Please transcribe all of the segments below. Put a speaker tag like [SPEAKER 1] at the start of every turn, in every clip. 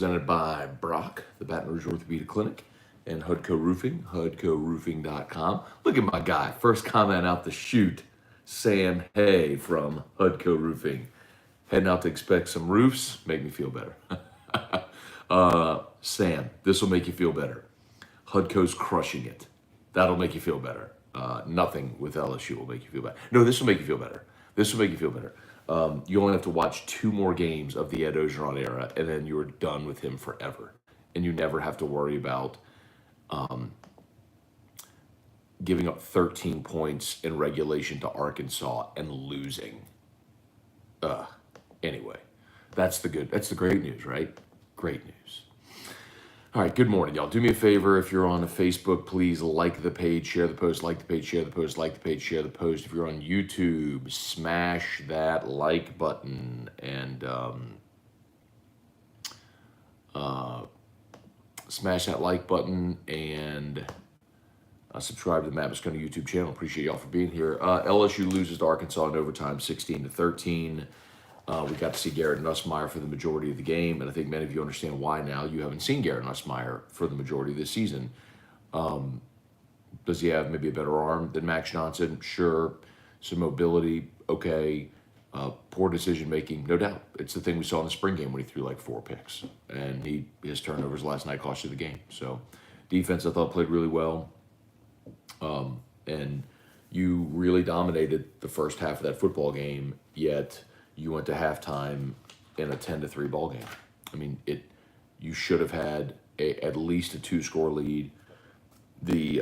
[SPEAKER 1] Presented by Brock, the Baton Rouge Orthopedic Clinic, and Hudco Roofing, hudcoroofing.com. Look at my guy. First comment out the chute, Sam Hay from Hudco Roofing. Heading out to expect some roofs, make me feel better. Sam, this will make you feel better. Hudco's crushing it. That'll make you feel better. Nothing with LSU will make you feel better. No, this will make you feel better. This will make you feel better. You only have to watch 2 more games of the Ed Ogeron era, and then you're done with him forever. And you never have to worry about giving up 13 points in regulation to Arkansas and losing. Anyway, that's the great news, right? Great news. All right, good morning, y'all. Do me a favor, if you're on Facebook, please like the page, share the post, like the page, share the post, like the page, share the post. If you're on YouTube, smash that like button and subscribe to the Matt Scone YouTube channel. Appreciate y'all for being here. LSU loses to Arkansas in overtime, 16-13. We got to see Garrett Nussmeier for the majority of the game, and I think many of you understand why now. You haven't seen Garrett Nussmeier for the majority of this season. Does he have maybe a better arm than Max Johnson? Sure. Some mobility, okay. Poor decision-making, no doubt. It's the thing we saw in the spring game when he threw like 4 picks, and his turnovers last night cost you the game. So defense, I thought, played really well, and you really dominated the first half of that football game, yet you went to halftime in a 10-3 ball game. I mean, you should have had at least a 2-score lead. The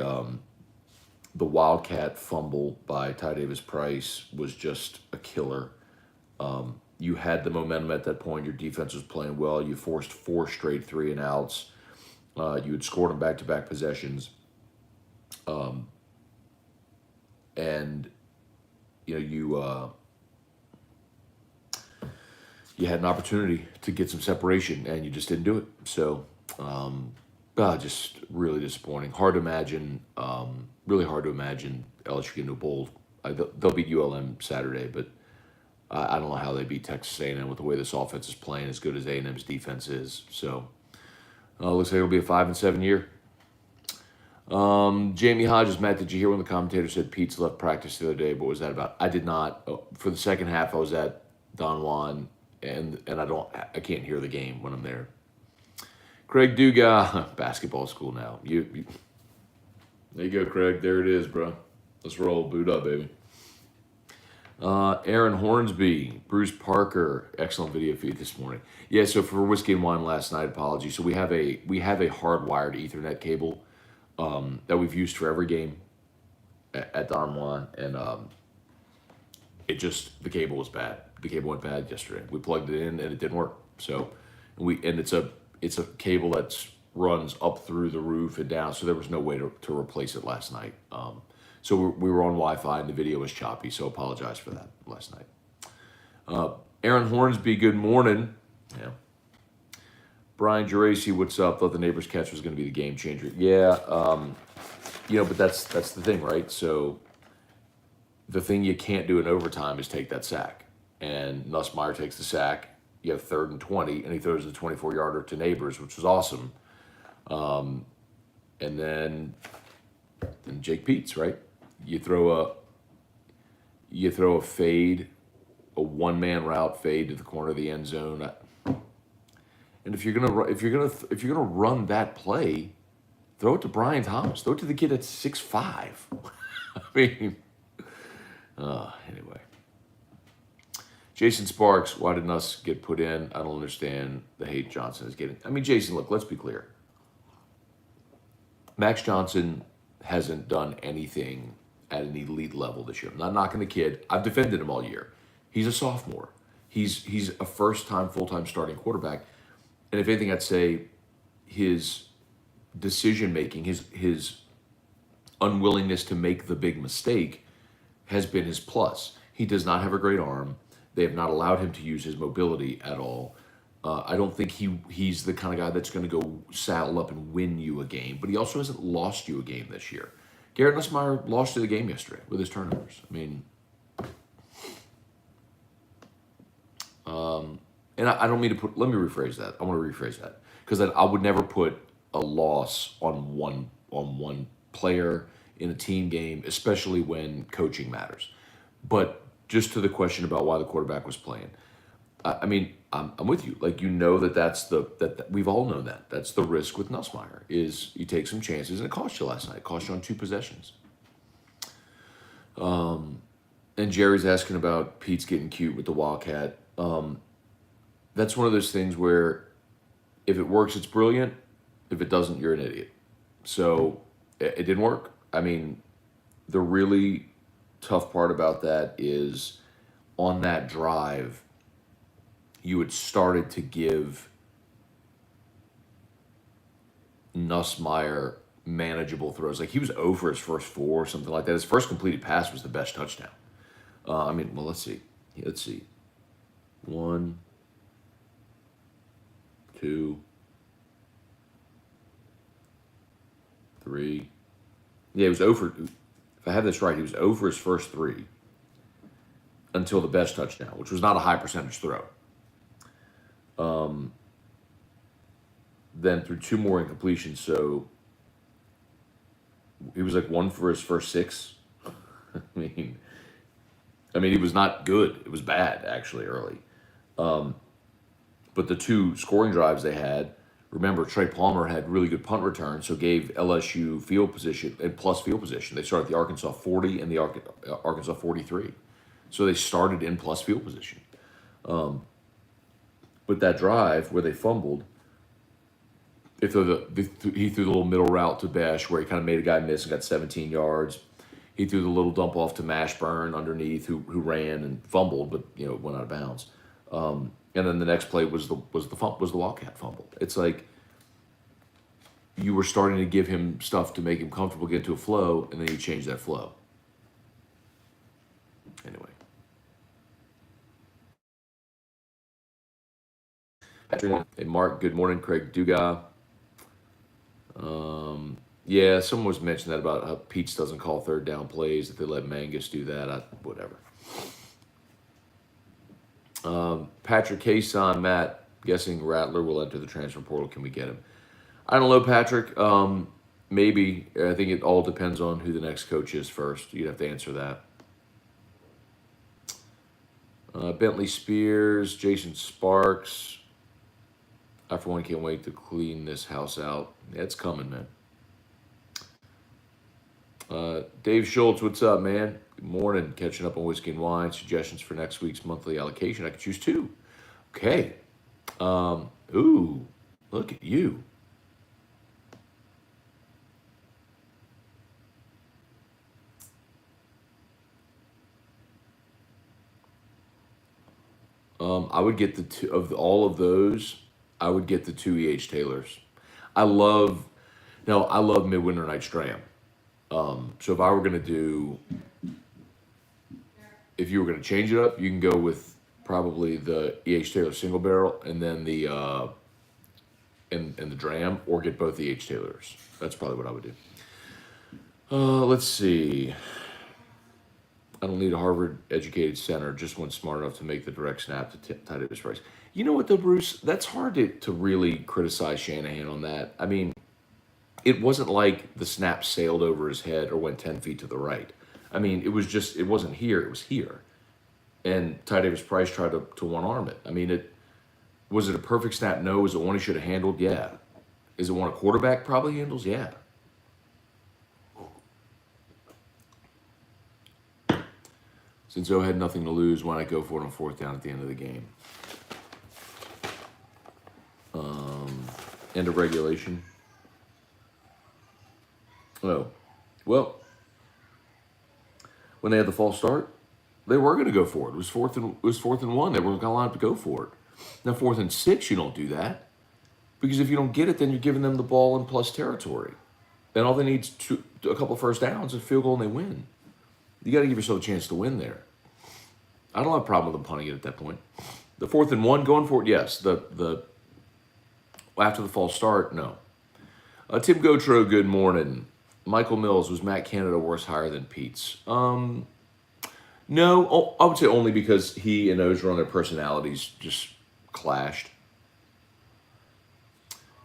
[SPEAKER 1] Wildcat fumble by Ty Davis Price was just a killer. You had the momentum at that point. Your defense was playing well. You forced 4 straight 3-and-outs. You had scored on back-to-back possessions. And you had an opportunity to get some separation, and you just didn't do it. So, just really disappointing. Hard to imagine, really hard to imagine LSU getting to a bowl. They'll beat ULM Saturday, but I don't know how they beat Texas A&M with the way this offense is playing, as good as A&M's defense is. So, looks like it'll be a 5-7 year. Jamie Hodges, Matt, did you hear when the commentator said Pete's left practice the other day? What was that about? I did not. For the second half, I was at Don Juan, and I can't hear the game when I'm there. Craig Duga, basketball school now. You there you go, Craig. There it is, bro. Let's roll. Boot up, baby. Aaron Hornsby, Bruce Parker, excellent video feed this morning. Yeah, so for Whiskey and Wine last night, apologies. So we have a hardwired Ethernet cable that we've used for every game at Don Juan, and the cable was bad. The cable went bad yesterday. We plugged it in and it didn't work. So it's a cable that runs up through the roof and down. So there was no way to replace it last night. So we were on Wi-Fi and the video was choppy. So apologize for that last night. Aaron Hornsby, good morning. Yeah. Brian Geraci, what's up? Thought the neighbor's catch was going to be the game changer. Yeah. But that's the thing, right? So the thing you can't do in overtime is take that sack. And Nussmeier takes the sack. You have 3rd and 20, and he throws the 24-yarder to Neighbors, which was awesome. And then Jake Peets, right? You throw a fade, a one-man route fade to the corner of the end zone. And if you're gonna run that play, throw it to Brian Thomas. Throw it to the kid that's 6'5". I mean, anyway. Jason Sparks, why did Nuss get put in? I don't understand the hate Johnson is getting. I mean, Jason, look, let's be clear. Max Johnson hasn't done anything at an elite level this year. I'm not knocking the kid. I've defended him all year. He's a sophomore. He's a first-time, full-time starting quarterback. And if anything, I'd say his decision-making, his unwillingness to make the big mistake has been his plus. He does not have a great arm. They have not allowed him to use his mobility at all. I don't think he's the kind of guy that's going to go saddle up and win you a game, but he also hasn't lost you a game this year. Garrett Nussmeier lost you the game yesterday with his turnovers. I mean, and I don't mean to let me rephrase that. I want to rephrase that. because I would never put a loss on one player in a team game, especially when coaching matters. But just to the question about why the quarterback was playing, I mean, I'm with you. Like, that we've all known that. That's the risk with Nussmeier, is you take some chances, and it cost you last night. It cost you on 2 possessions. And Jerry's asking about Pete's getting cute with the Wildcat. That's one of those things where if it works, it's brilliant. If it doesn't, you're an idiot. So it didn't work. I mean, the really tough part about that is on that drive, you had started to give Nussmeier manageable throws. Like, he was 0 for his first 4 or something like that. His first completed pass was the best touchdown. Let's see. Let's see. 1, 2, 3. Yeah, he was 0 for. If I have this right, he was 0 for his first 3 until the best touchdown, which was not a high percentage throw. Then through 2 more incompletions, so he was like 1 for his first 6. I mean, he was not good. It was bad, actually, early. But the 2 scoring drives they had, remember, Trey Palmer had really good punt returns, so gave LSU field position and plus field position. They started at the Arkansas 40 and the Arkansas 43. So they started in plus field position. But that drive where they fumbled, he threw the little middle route to Besh where he kind of made a guy miss and got 17 yards. He threw the little dump off to Mashburn underneath, who ran and fumbled, but went out of bounds. And then the next play was the Wildcat fumble. It's like you were starting to give him stuff to make him comfortable, get to a flow, and then you change that flow. Anyway. Hey, Mark, good morning. Craig Dugas. Yeah, someone was mentioning that about how Pete's doesn't call 3rd down plays, if they let Mangus do that. Whatever. Patrick Kayson, Matt, guessing Rattler will enter the transfer portal. Can we get him? I don't know, Patrick. Maybe. I think it all depends on who the next coach is first. You'd have to answer that. Bentley Spears, Jason Sparks. I, for one, can't wait to clean this house out. Yeah, it's coming, man. Dave Schultz, what's up, man? Good morning. Catching up on whiskey and wine. Suggestions for next week's monthly allocation. I could choose 2. Okay. Ooh, look at you. I would get the 2 of all of those. I would get the 2 E.H. Taylors. I love Midwinter Night's Dram. So if you were going to change it up, you can go with probably the E.H. Taylor single barrel and then the and the Dram, or get both E.H. Taylors. That's probably what I would do. Let's see. I don't need a Harvard-educated center, just one smart enough to make the direct snap to tight end Price. You know what, though, Bruce? That's hard to really criticize Shanahan on that. I mean, it wasn't like the snap sailed over his head or went 10 feet to the right. I mean, it wasn't here, it was here. And Ty Davis Price tried to one-arm it. I mean, was it a perfect snap? No. Was it one he should have handled? Yeah. Is it one a quarterback probably handles? Yeah. Since O had nothing to lose, why not go for it on 4th down at the end of the game? End of regulation. Oh, well, when they had the false start, they were going to go for it. It was 4th and 1. They weren't going to allow it to go for it. Now 4th and 6, you don't do that, because if you don't get it, then you're giving them the ball in plus territory. Then all they need is a couple of first downs, a field goal, and they win. You got to give yourself a chance to win there. I don't have a problem with them punting it at that point. The 4th and 1 going for it, yes. The after the false start, no. Tim Gotro, good morning. Michael Mills, was Matt Canada worse hire than Pete's? No, I would say only because he and Ogeron, their personalities just clashed.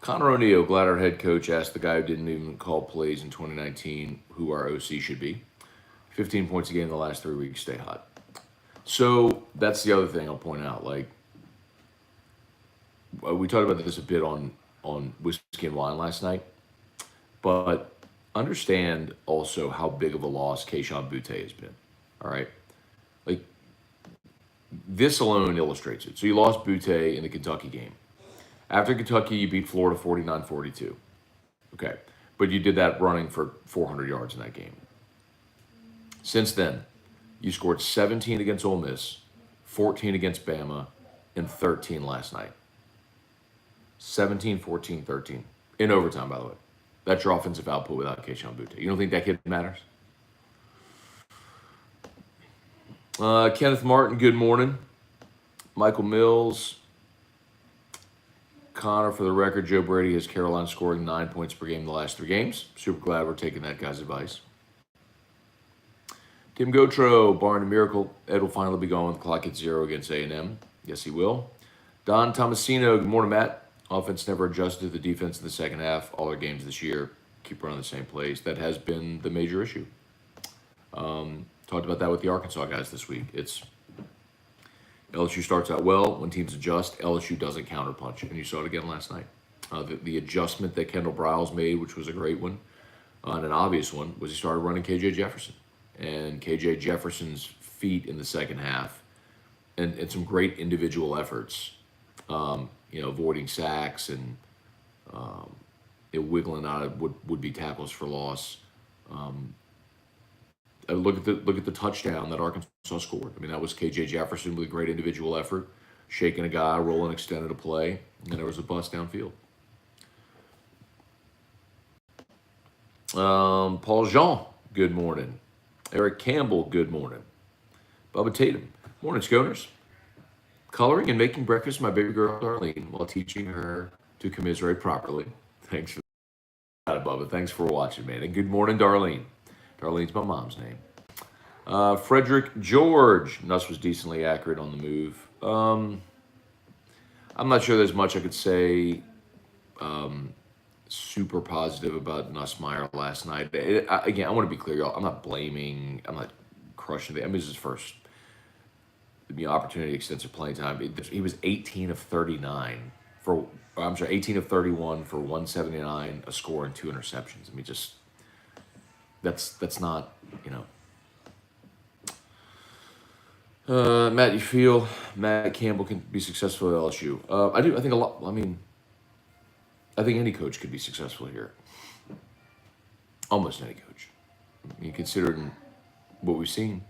[SPEAKER 1] Connor O'Neill, glad our head coach asked the guy who didn't even call plays in 2019 who our OC should be. 15 points a game in the last 3 weeks, stay hot. So that's the other thing I'll point out. Like, we talked about this a bit on Whiskey and Wine last night, but understand also how big of a loss Kayshon Boutte has been. All right, like this alone illustrates it. So you lost Boutte in the Kentucky game. After Kentucky, you beat Florida 49-42. Okay, but you did that running for 400 yards in that game. Since then, you scored 17 against Ole Miss, 14 against Bama, and 13 last night. 17, 14, 13. In overtime, by the way. That's your offensive output without Kayshon Boutte. You don't think that kid matters? Kenneth Martin, good morning. Michael Mills. Connor, for the record, Joe Brady has Carolina scoring 9 points per game in the last 3 games. Super glad we're taking that guy's advice. Tim Gotro, barring a miracle, Ed will finally be going with the clock at 0 against A&M. Yes, he will. Don Tomasino, good morning, Matt. Offense never adjusted to the defense in the second half. All their games this year keep running the same plays. That has been the major issue. Talked about that with the Arkansas guys this week. It's LSU starts out well. When teams adjust, LSU doesn't counterpunch. And you saw it again last night. The adjustment that Kendall Briles made, which was a great one, and an obvious one, was he started running KJ Jefferson. And KJ Jefferson's feet in the second half and some great individual efforts, avoiding sacks and wiggling out of would-be tackles for loss. Look at the touchdown that Arkansas scored. I mean, that was KJ Jefferson with a great individual effort, shaking a guy, rolling extended a play, and there was a bust downfield. Paul Jean, good morning. Eric Campbell, good morning. Bubba Tatum, morning, Sconers. Coloring and making breakfast my baby girl Darlene while teaching her to commiserate properly. Thanks for that, Bubba. Thanks for watching, man. And good morning, Darlene. Darlene's my mom's name. Frederick George. Nuss was decently accurate on the move. I'm not sure there's much I could say super positive about Nussmeier last night. Again, I want to be clear, y'all. I'm not blaming. I'm not crushing it. I mean, this is his first opportunity, extensive playing time. He was 18 of 39 for. I'm sorry, 18 of 31 for 179, a score and 2 interceptions. I mean, just that's not, Matt, you feel Matt Campbell can be successful at LSU? I do. I think a lot. I mean, I think any coach could be successful here. Almost any coach. I mean, considering what we've seen,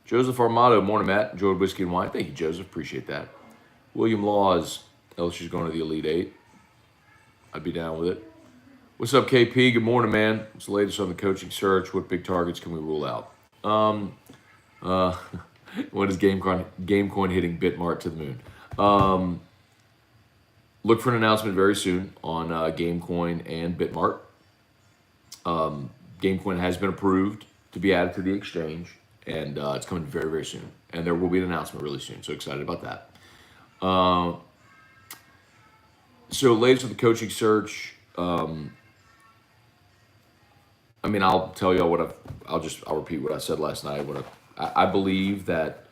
[SPEAKER 1] Joseph Armato, morning, Matt. Enjoyed Whiskey and Wine. Thank you, Joseph. Appreciate that. William Laws, LSU's going to the Elite Eight. I'd be down with it. What's up, KP? Good morning, man. What's the latest on the coaching search? What big targets can we rule out? What is Gamecoin hitting Bitmart to the moon? Look for an announcement very soon on Gamecoin and Bitmart. Gamecoin has been approved to be added to the exchange, and it's coming very, very soon. And there will be an announcement really soon, so excited about that. So latest with the coaching search. I mean, I'll tell you what I'll repeat what I said last night. I believe that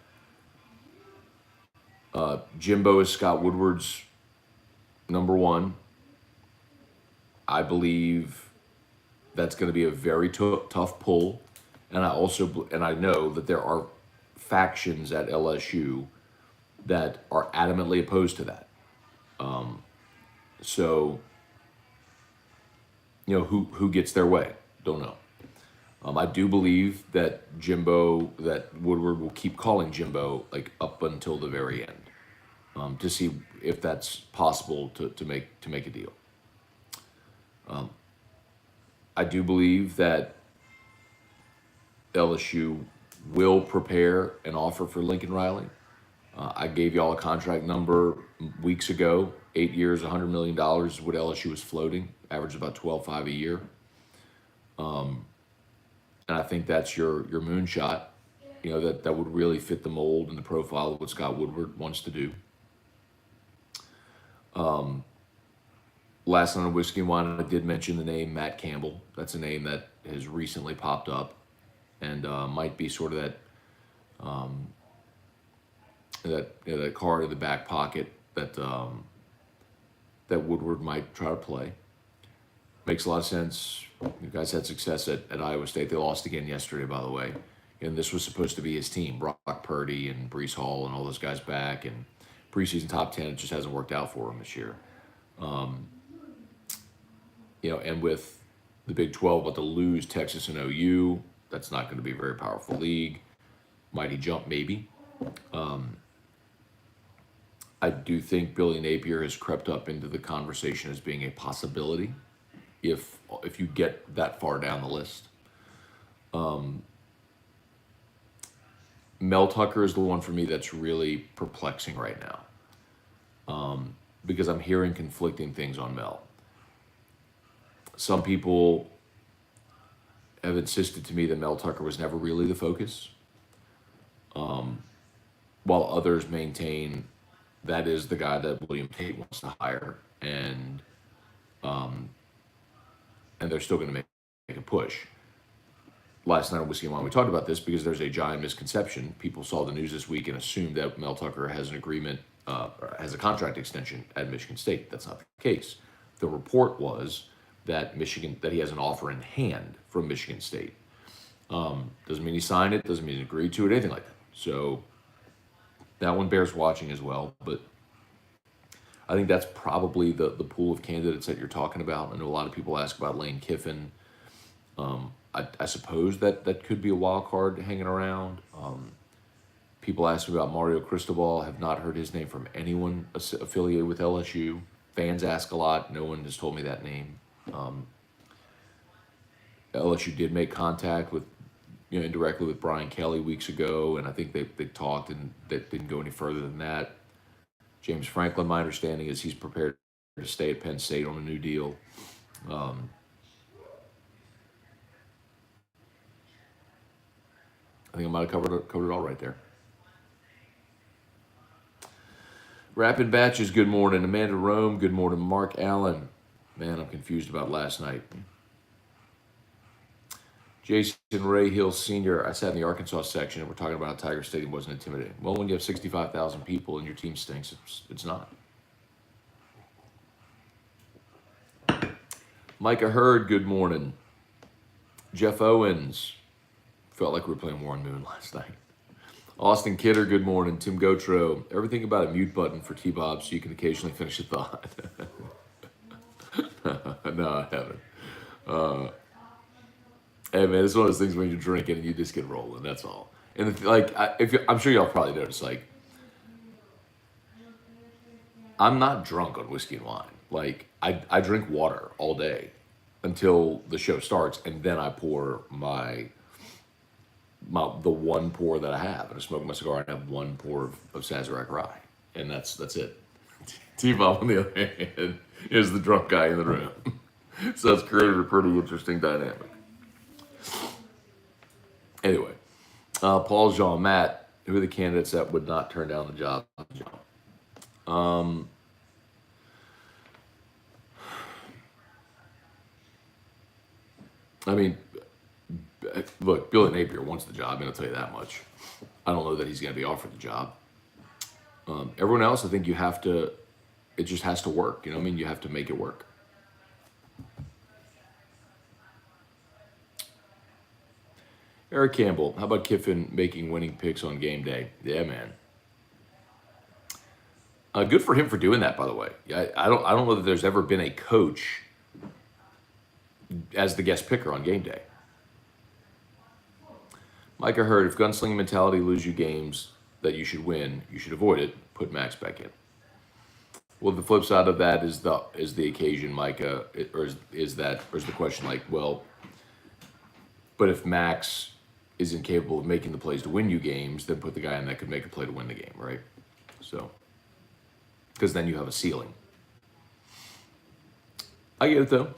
[SPEAKER 1] Jimbo is Scott Woodward's number one. I believe that's going to be a very tough pull, and I know that there are factions at LSU that are adamantly opposed to that. So, who gets their way? Don't know. I do believe that Woodward will keep calling Jimbo like up until the very end, to see if that's possible to make a deal. I do believe that LSU will prepare an offer for Lincoln Riley. I gave y'all a contract number weeks ago. 8 years, $100 million is what LSU was floating. Averaged about 12.5 a year. And I think that's your moonshot. That would really fit the mold and the profile of what Scott Woodward wants to do. Last night on Whiskey and Wine, I did mention the name Matt Campbell. That's a name that has recently popped up and might be sort of that card in the back pocket that Woodward might try to play. Makes a lot of sense. You guys had success at Iowa State. They lost again yesterday, by the way. And this was supposed to be his team. Brock Purdy and Breece Hall and all those guys back. And preseason top 10, it just hasn't worked out for him this year. And with the Big 12 about to lose Texas and OU, that's not going to be a very powerful league. Mighty jump, maybe. I do think Billy Napier has crept up into the conversation as being a possibility if you get that far down the list. Mel Tucker is the one for me that's really perplexing right now, because I'm hearing conflicting things on Mel. Some people have insisted to me that Mel Tucker was never really the focus, while others maintain that is the guy that William Tate wants to hire, and they're still going to make a push. Last night on Whiskey and Wine, we talked about this because there's a giant misconception. People saw the news this week and assumed that Mel Tucker has an agreement, has a contract extension at Michigan State. That's not the case. The report was that he has an offer in hand from Michigan State. Doesn't mean he signed it, doesn't mean he agreed to it, anything like that. So that one bears watching as well. But I think that's probably the pool of candidates that you're talking about. I know a lot of people ask about Lane Kiffin. I suppose that could be a wild card hanging around. People ask me about Mario Cristobal. I have not heard his name from anyone affiliated with LSU. Fans ask a lot. No one has told me that name. LSU did make contact with, indirectly with Brian Kelly weeks ago, and I think they talked, and that didn't go any further than that. James Franklin, my understanding is he's prepared to stay at Penn State on a new deal. I think I might have covered it all right there. Rapid Batches, good morning. Amanda Rome, good morning. Mark Allen. Man, I'm confused about last night. Jason Ray Hill Sr., I sat in the Arkansas section and we're talking about how Tiger Stadium wasn't intimidating. Well, when you have 65,000 people and your team stinks, it's not. Micah Hurd, good morning. Jeff Owens, felt like we were playing Warren Moon last night. Austin Kidder, good morning. Tim Gotro, everything about a mute button for T-Bob so you can occasionally finish a thought. No, I haven't. Hey man, it's one of those things when you're drinking and you just get rolling. That's all. And I'm sure y'all probably noticed. I'm not drunk on whiskey and wine. I drink water all day until the show starts, and then I pour the one pour that I have, and I smoke my cigar and I have one pour of Sazerac Rye, and that's it. T-Bob, on the other hand, is the drunk guy in the room. So it's created a pretty interesting dynamic. Anyway, Paul, Jean, Matt, who are the candidates that would not turn down the job? I mean, look, Billy Napier wants the job, and I'll tell you that much. I don't know that he's going to be offered the job. Everyone else, I think it just has to work. You know what I mean? You have to make it work. Eric Campbell, how about Kiffin making winning picks on game day? Yeah, man. Good for him for doing that, by the way. I don't know that there's ever been a coach as the guest picker on game day. Micah Hurd, if gunslinging mentality lose you games that you should win, you should avoid it. Put Max back in. Well, the flip side of that is the occasion, Micah, or is the question but if Max is incapable of making the plays to win you games, then put the guy in that could make a play to win the game, right? So, because then you have a ceiling. I get it though.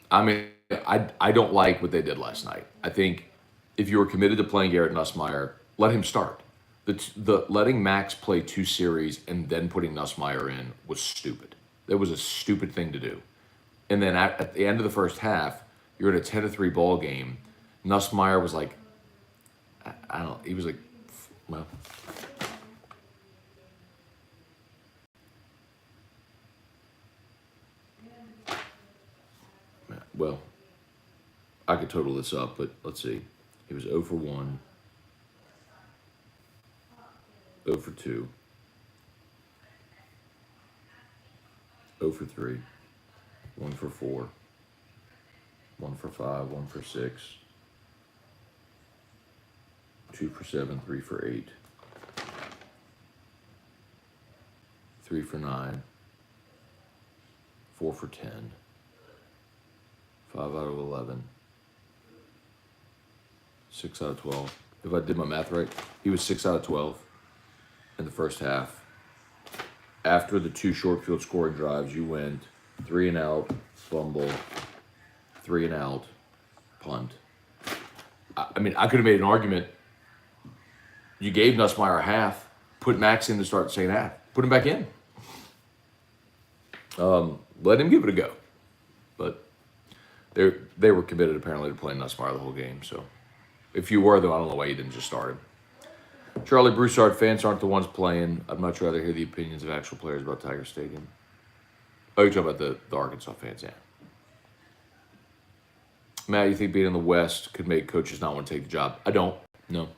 [SPEAKER 1] I mean, I don't like what they did last night. I think if you were committed to playing Garrett Nussmeier, let him start. The letting Max play 2 series and then putting Nussmeier in was stupid. That was a stupid thing to do. And then at the end of the first half, you're in a 10-3 ball game. Nussmeier was like, I don't know, he was like, well. Well, I could total this up, but let's see. He was 0 for 1, 0 for 2, 0 for 3, 1 for 4, 1 for 5, 1 for 6, 2 for 7, 3 for 8, 3 for 9, 4 for 10, 5 out of 11, 6 out of 12. If I did my math right, he was 6 out of 12 in the first half. After the 2 short field scoring drives, you went 3 and out, fumble, 3 and out, punt. I mean, I could have made an argument. You gave Nussmeier a half, put Max in to start the second half, put him back in. Let him give it a go. But they were committed apparently to playing Nussmeier the whole game. So if you were, though, I don't know why you didn't just start him. Charlie Broussard, fans aren't the ones playing. I'd much rather hear the opinions of actual players about Tiger Stadium. Oh, you're talking about the Arkansas fans, yeah. Matt, you think being in the West could make coaches not want to take the job? I don't. No.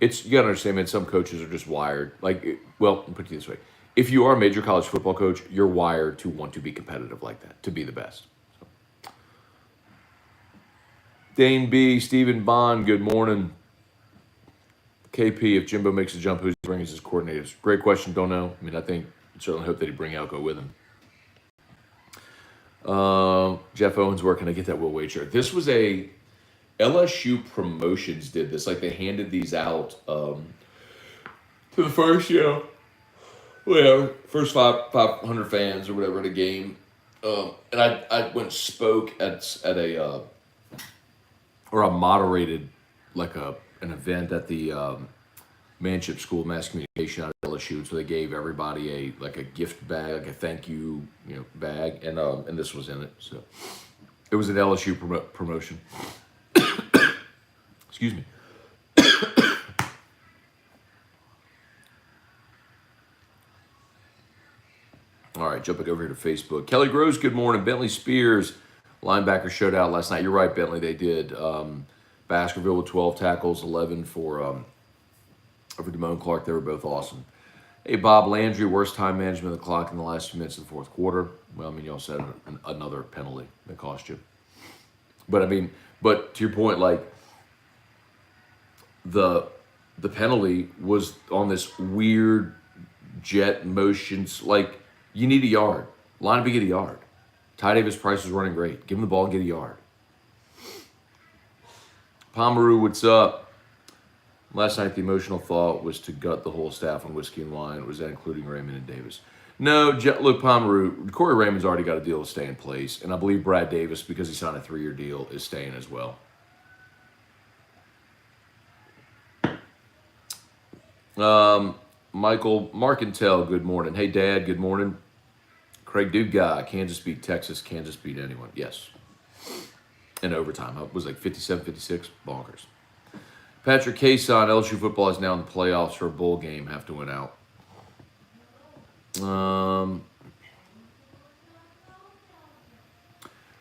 [SPEAKER 1] You got to understand, man, some coaches are just wired. Like, well, I'll put it this way. If you are a major college football coach, you're wired to want to be competitive like that, to be the best. So. Dane B., Stephen Bond, good morning. KP, if Jimbo makes a jump, who's bringing his coordinators? Great question, don't know. I mean, I think, certainly hope that he'd bring Alco with him. Jeff Owens, where can I get that Will Wade shirt? This was a LSU Promotions did this. Like, they handed these out to the first, first 500 fans or whatever at a game. And I went and spoke at a or I moderated like an event at the Manship School of Mass Communication out of LSU. So they gave everybody a gift bag, like a thank you, bag, and this was in it. So it was an LSU promotion. Excuse me. All right, jumping over here to Facebook. Kelly Groves, good morning. Bentley Spears, linebacker showed out last night. You're right, Bentley. They did. Baskerville with 12 tackles, 11 for Damone Clark. They were both awesome. Hey, Bob Landry, worst time management of the clock in the last 2 minutes of the fourth quarter. Well, I mean, you also had another penalty that cost you. But, I mean, to your point, like, the penalty was on this weird jet motions. Like, you need a yard. Line up and get a yard. Ty Davis Price was running great. Give him the ball and get a yard. Pomeroy, what's up? Last night, the emotional thought was to gut the whole staff on whiskey and wine. Was that including Raymond and Davis? No, look, Pomeroy, Corey Raymond's already got a deal to stay in place. And I believe Brad Davis, because he signed a 3-year deal, is staying as well. Michael Markentel, good morning. Hey, Dad, good morning. Craig Duga, Kansas beat Texas. Kansas beat anyone. Yes. In overtime. It was like 57-56. Bonkers. Patrick Cason, LSU football is now in the playoffs for a bowl game. Have to win out.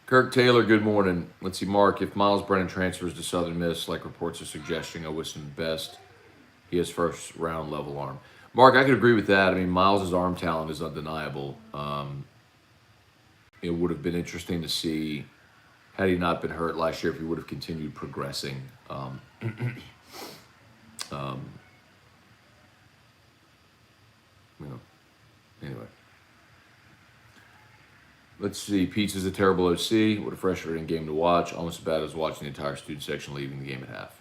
[SPEAKER 1] Kirk Taylor, good morning. Let's see, Mark. If Miles Brennan transfers to Southern Miss, like reports are suggesting, I wish him the best. He has first-round level arm. Mark, I could agree with that. I mean, Miles' arm talent is undeniable. It would have been interesting to see, had he not been hurt last year, if he would have continued progressing. Anyway. Let's see. Pizza's a terrible OC. What a frustrating game to watch. Almost as bad as watching the entire student section leaving the game at half.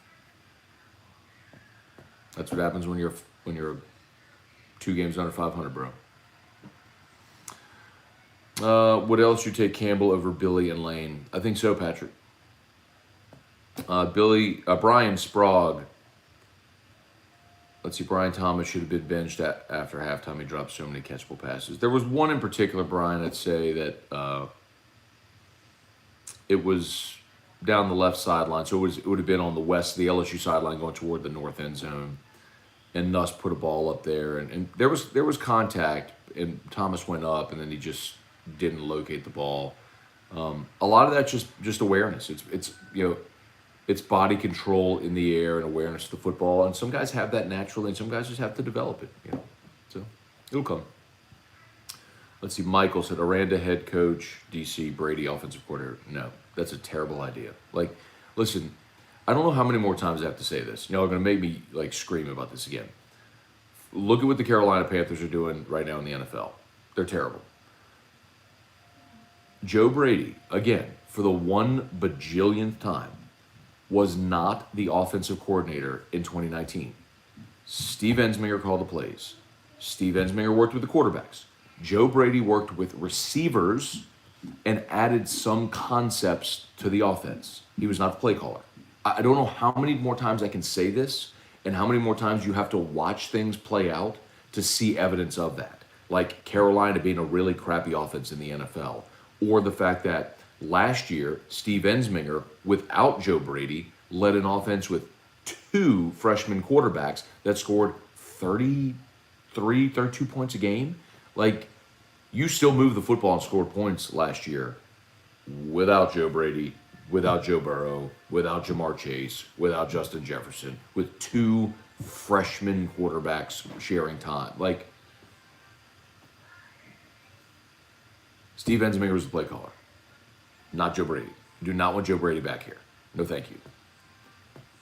[SPEAKER 1] That's what happens when you're 2 games under 500, bro. What else? You take Campbell over Billy and Lane? I think so, Patrick. Brian Sprague. Let's see, Brian Thomas should have been benched after halftime. He dropped so many catchable passes. There was one in particular, Brian, I'd say that it was down the left sideline. So it would have been on the the LSU sideline going toward the north end zone. And Nuss put a ball up there. And there was contact, and Thomas went up, and then he just didn't locate the ball. A lot of that's just awareness. It's body control in the air and awareness of the football. And some guys have that naturally, and some guys just have to develop it. So it'll come. Let's see. Michael said, Aranda head coach, DC, Brady offensive coordinator. No, that's a terrible idea. Like, listen, I don't know how many more times I have to say this. Y'all are going to make me like scream about this again. Look at what the Carolina Panthers are doing right now in the NFL. They're terrible. Joe Brady, again, for the 1 bajillionth time, was not the offensive coordinator in 2019. Steve Ensminger called the plays. Steve Ensminger worked with the quarterbacks. Joe Brady worked with receivers and added some concepts to the offense. He was not the play caller. I don't know how many more times I can say this and how many more times you have to watch things play out to see evidence of that. Like Carolina being a really crappy offense in the NFL, or the fact that last year, Steve Ensminger, without Joe Brady, led an offense with 2 freshman quarterbacks that scored 32 points a game. Like, you still moved the football and scored points last year without Joe Brady, without Joe Burrow, without Jamar Chase, without Justin Jefferson, with 2 freshman quarterbacks sharing time. Like, Steve Ensminger was the play caller, not Joe Brady. You do not want Joe Brady back here. No, thank you.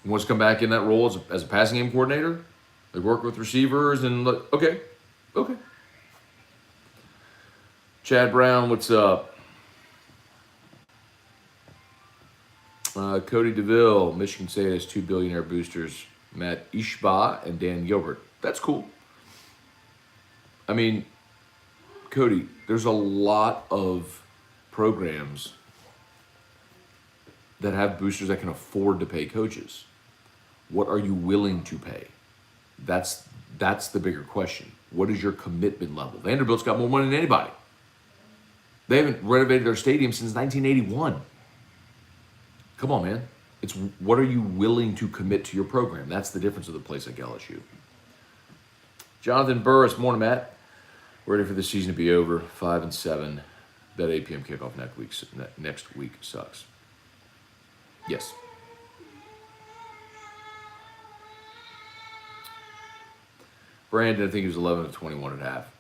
[SPEAKER 1] He wants to come back in that role as a passing game coordinator, like work with receivers and look. Okay. Chad Brown, what's up? Cody DeVille, Michigan State has 2 billionaire boosters, Matt Ishba and Dan Gilbert. That's cool. I mean, Cody, there's a lot of programs that have boosters that can afford to pay coaches. What are you willing to pay? That's the bigger question. What is your commitment level? Vanderbilt's got more money than anybody. They haven't renovated their stadium since 1981. Come on, man. It's what are you willing to commit to your program? That's the difference with a place like LSU. Jonathan Burris, morning, Matt. Ready for the season to be over. 5-7. That 8 p.m. kickoff next week sucks. Yes. Brandon, I think he was 11-21 at half.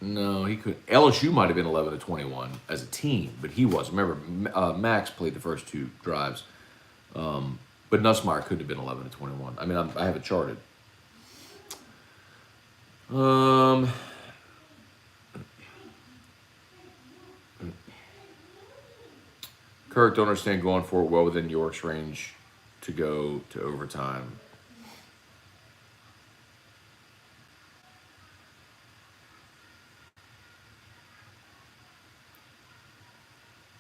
[SPEAKER 1] No, he could. LSU might have been 11-21 as a team, but he was. Remember, Max played the first 2 drives, but Nussmeier could have been 11-21. I mean, I have it charted. Kirk, don't understand going for it well within York's range to go to overtime.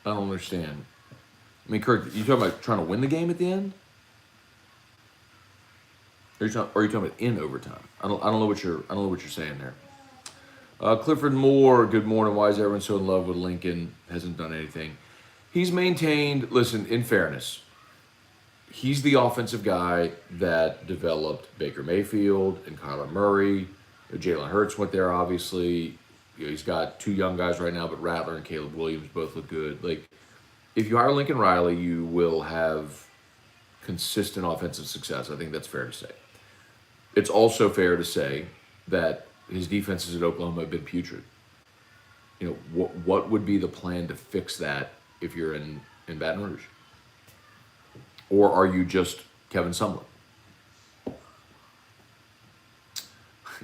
[SPEAKER 1] I don't understand. I mean, Kirk, you talking about trying to win the game at the end? Or are you talking about in overtime? I don't know what you're saying there. Clifford Moore, good morning. Why is everyone so in love with Lincoln? Hasn't done anything. He's maintained, listen, in fairness, he's the offensive guy that developed Baker Mayfield and Kyler Murray. Jalen Hurts went there, obviously. He's got 2 young guys right now, but Rattler and Caleb Williams both look good. Like, if you hire Lincoln Riley, you will have consistent offensive success. I think that's fair to say. It's also fair to say that his defenses at Oklahoma have been putrid. What would be the plan to fix that if you're in Baton Rouge? Or are you just Kevin Sumlin?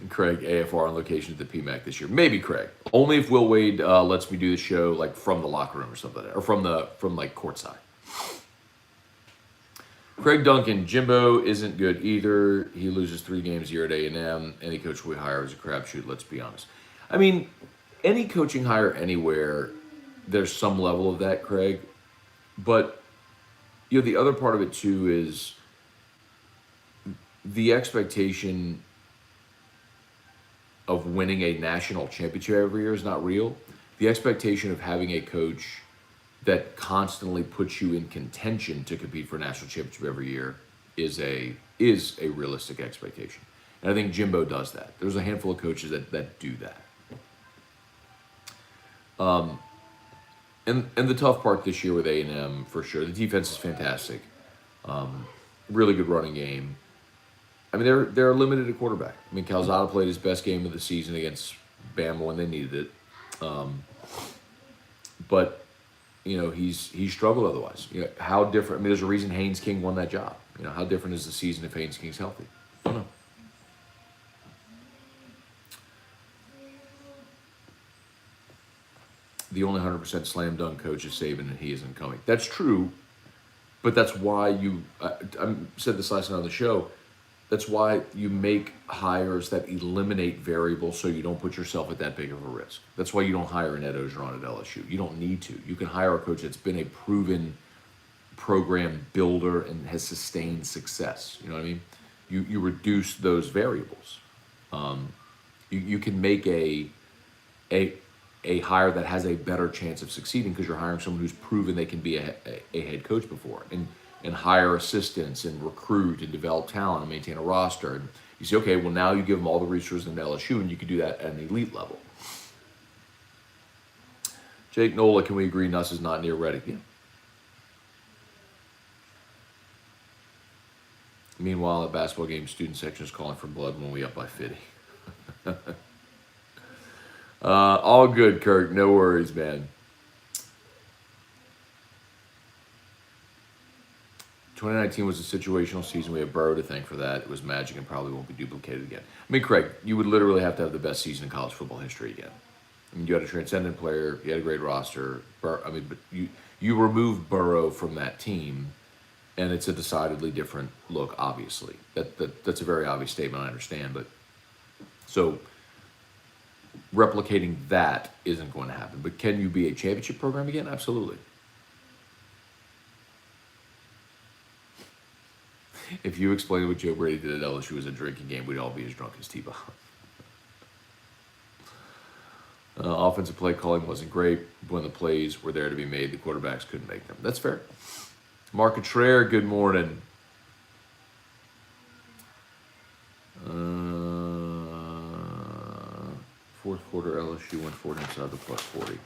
[SPEAKER 1] Craig, AFR on location at the PMAC this year. Maybe Craig. Only if Will Wade lets me do the show like from the locker room or something, or from like courtside. Craig Duncan, Jimbo isn't good either. He loses 3 games a year at A&M. Any coach we hire is a crapshoot, let's be honest. I mean, any coaching hire anywhere, there's some level of that, Craig. But, the other part of it, too, is the expectation of winning a national championship every year is not real. The expectation of having a coach that constantly puts you in contention to compete for a national championship every year is a realistic expectation. And I think Jimbo does that. There's a handful of coaches that do that. And the tough part this year with A&M, for sure, the defense is fantastic. Really good running game. I mean, they're limited at quarterback. I mean, Calzada played his best game of the season against Bama when they needed it. But, you know, he's struggled otherwise. You know, how different, I mean, there's a reason Haynes King won that job. You know, how different is the season if Haynes King's healthy? I don't know. The only 100% slam dunk coach is Saban, and he isn't coming. That's true, but that's why I said this last night on the show, that's why you make hires that eliminate variables so you don't put yourself at that big of a risk. That's why you don't hire an Ed Ogeron at LSU. You don't need to. You can hire a coach that's been a proven program builder and has sustained success. You know what I mean? You reduce those variables. You can make a hire that has a better chance of succeeding because you're hiring someone who's proven they can be a head coach before, and hire assistants and recruit and develop talent and maintain a roster. And you say, okay, well, now you give them all the resources in LSU, and you can do that at an elite level. Jake Nola, can we agree Nuss is not near ready? Yeah. Meanwhile, at basketball game, student section is calling for blood when we up by 50. All good, Kirk. No worries, man. 2019 was a situational season. We have Burrow to thank for that. It was magic and probably won't be duplicated again. I mean, Craig, you would literally have to have the best season in college football history again. I mean, you had a transcendent player. You had a great roster. But you remove Burrow from that team, and it's a decidedly different look, obviously. That's a very obvious statement, I understand. But so replicating that isn't going to happen. But can you be a championship program again? Absolutely. If you explained what Joe Brady did at LSU as a drinking game, we'd all be as drunk as T-Bob. Offensive play calling wasn't great. When the plays were there to be made, the quarterbacks couldn't make them. That's fair. Mark Contreras, good morning. Fourth quarter, LSU went forward inside the plus 40.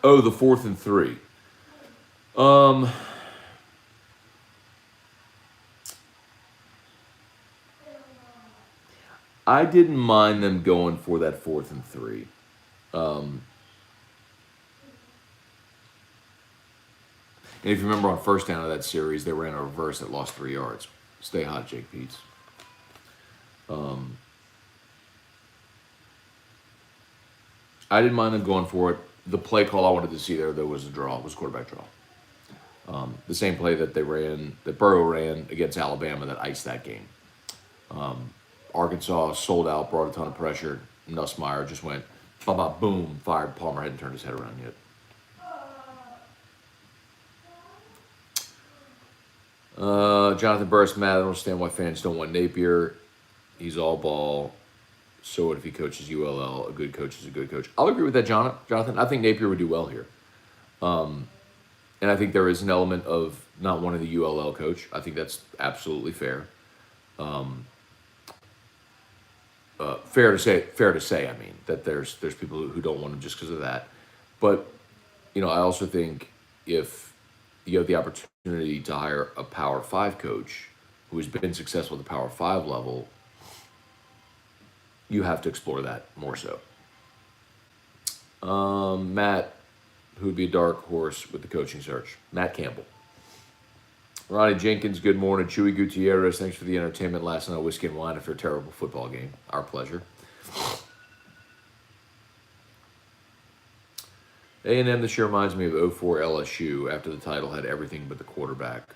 [SPEAKER 1] Oh, the 4th and 3. I didn't mind them going for that 4th and 3. And if you remember on first down of that series, they ran a reverse that lost 3 yards. Stay hot, Jake Peets. I didn't mind them going for it. The play call I wanted to see there, though, was a draw. It was quarterback draw. The same play that that Burrow ran against Alabama that iced that game. Arkansas sold out, brought a ton of pressure. Nussmeier just went, boom, fired. Palmer hadn't turned his head around yet. Jonathan Burris, Matt, I don't understand why fans don't want Napier. He's all ball. So what if he coaches ULL? A good coach is a good coach. I'll agree with that, Jonathan. I think Napier would do well here. And I think there is an element of not wanting the ULL coach. I think that's absolutely fair. Fair to say, I mean, that there's people who don't want him just because of that. But, you know, I also think if you have the opportunity to hire a Power 5 coach who has been successful at the Power 5 level, you have to explore that more so. Matt, who would be a dark horse with the coaching search? Matt Campbell. Ronnie Jenkins, good morning. Chewy Gutierrez, thanks for the entertainment last night. Whiskey and wine after a terrible football game. Our pleasure. A&M this year reminds me of 04 LSU after the title had everything but the quarterback.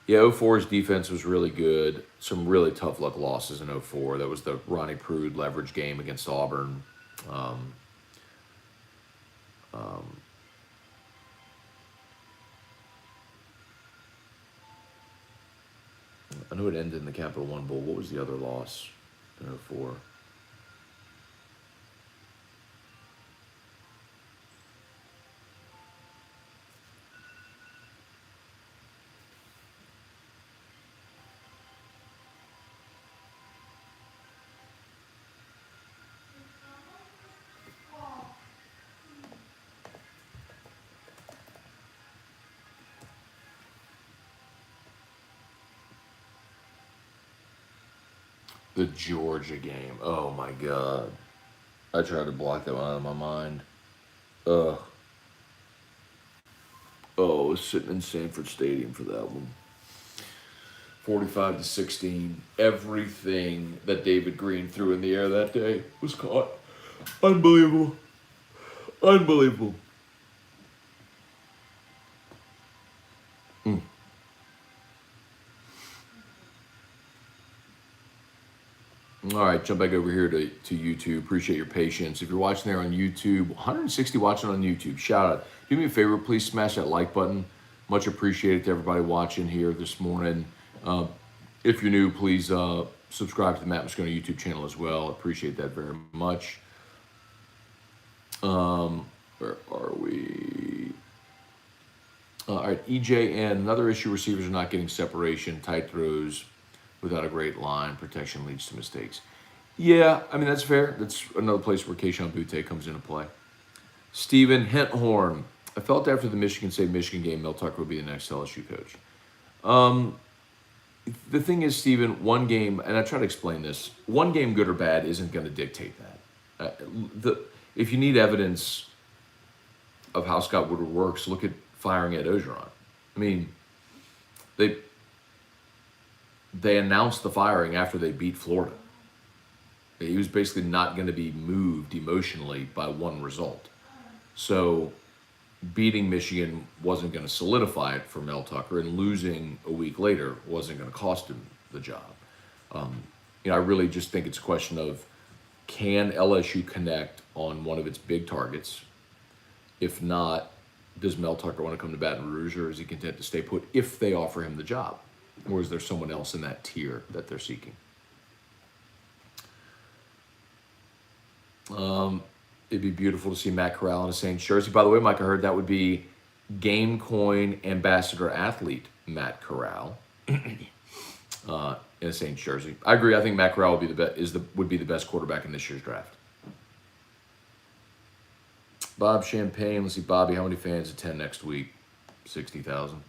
[SPEAKER 1] Yeah, 04's defense was really good. Some really tough luck losses in 04. That was the Ronnie Prude leverage game against Auburn. I know it ended in the Capital One Bowl. What was the other loss in 04? The Georgia game. Oh my God. I tried to block that one out of my mind. Ugh. Oh, I was sitting in Sanford Stadium for that one. 45-16. Everything that David Green threw in the air that day was caught. Unbelievable. Unbelievable. Mm. All right, jump back over here to YouTube. Appreciate your patience. If you're watching there on YouTube, 160 watching on YouTube, shout out. Do me a favor, please smash that like button. Much appreciated to everybody watching here this morning. If you're new, please subscribe to the Matt Scone YouTube channel as well. Appreciate that very much. Where are we? All right, EJN. Another issue: receivers are not getting separation. Tight throws without a great line protection leads to mistakes. Yeah, I mean, that's fair. That's another place where Keishon Butte comes into play. Steven Henthorn. I felt after the Michigan State-Michigan game, Mel Tucker would be the next LSU coach. The thing is, Steven, one game, and I try to explain this, one game, good or bad, isn't going to dictate that. If you need evidence of how Scott Woodward works, look at firing Ed Ogeron. I mean, they announced the firing after they beat Florida. He was basically not going to be moved emotionally by one result. So beating Michigan wasn't going to solidify it for Mel Tucker, and losing a week later wasn't going to cost him the job. I really just think it's a question of, can LSU connect on one of its big targets? If not, does Mel Tucker want to come to Baton Rouge, or is he content to stay put if they offer him the job? Or is there someone else in that tier that they're seeking? It'd be beautiful to see Matt Corral in a Saints jersey. By the way, Mike, I heard that would be Game Coin Ambassador Athlete Matt Corral in a Saints jersey. I agree. I think Matt Corral would be the best quarterback in this year's draft. Bob Champagne. Let's see, Bobby, how many fans attend next week? 60,000.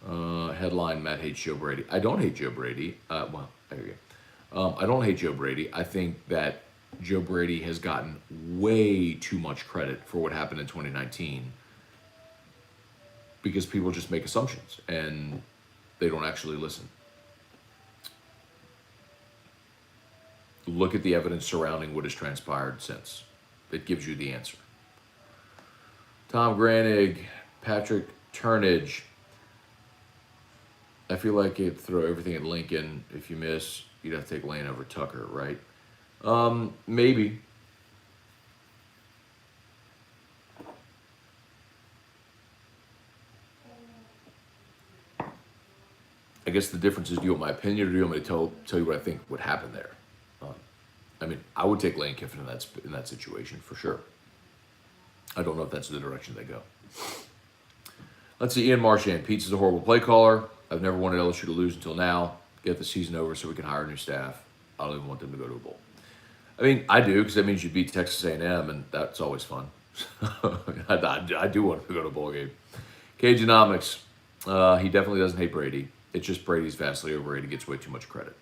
[SPEAKER 1] Headline: Matt hates Joe Brady. I don't hate Joe Brady. Well, there you go. I don't hate Joe Brady. I think that Joe Brady has gotten way too much credit for what happened in 2019 because people just make assumptions and they don't actually listen. Look at the evidence surrounding what has transpired since. It gives you the answer. Tom Granig, Patrick Turnage. I feel like you'd throw everything at Lincoln. If you miss, you'd have to take Lane over Tucker, right? Maybe. I guess the difference is, do you want my opinion, or do you want me to tell you what I think would happen there? I mean, I would take Lane Kiffin in that situation for sure. I don't know if that's the direction they go. Let's see, Ian Marchand. Pete's a horrible play caller. I've never wanted LSU to lose until now. Get the season over so we can hire new staff. I don't even want them to go to a bowl. I mean, I do, because that means you beat Texas A&M, and that's always fun. I do want them to go to a bowl game. Cageonomics. He definitely doesn't hate Brady. It's just Brady's vastly overrated. Gets way too much credit.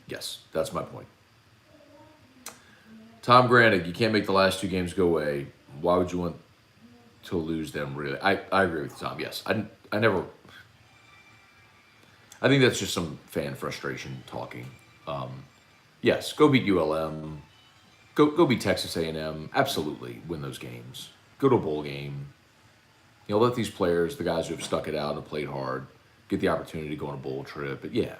[SPEAKER 1] Yes, that's my point. Tom Granig. You can't make the last two games go away. Why would you want to lose them, really? I agree with Tom. Yes. I think that's just some fan frustration talking. Yes, go beat ULM. Go beat Texas A&M. Absolutely win those games. Go to a bowl game. Let these players, the guys who have stuck it out and played hard, get the opportunity to go on a bowl trip. But yeah.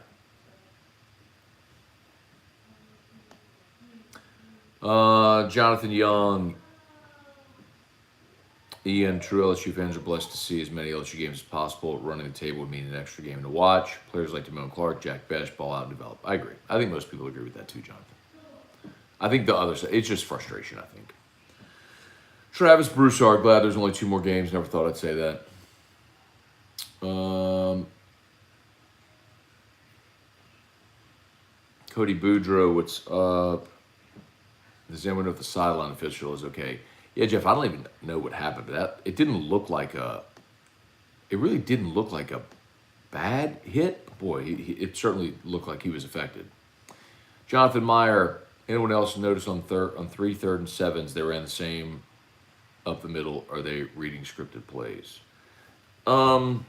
[SPEAKER 1] Jonathan Young. Ian, true LSU fans are blessed to see as many LSU games as possible. Running the table would mean an extra game to watch. Players like Damone Clark, Jack Bech, ball out and develop. I agree. I think most people agree with that too, Jonathan. I think the other side, it's just frustration, I think. Travis Broussard, glad there's only 2 more games. Never thought I'd say that. Cody Boudreaux, what's up? Does anyone know if the sideline official is okay? Yeah, Jeff, I don't even know what happened to that. It really didn't look like a bad hit. Boy, it certainly looked like he was affected. Jonathan Meyer, anyone else notice on 3 3rd and 7s, they ran the same up the middle? Are they reading scripted plays? 3rd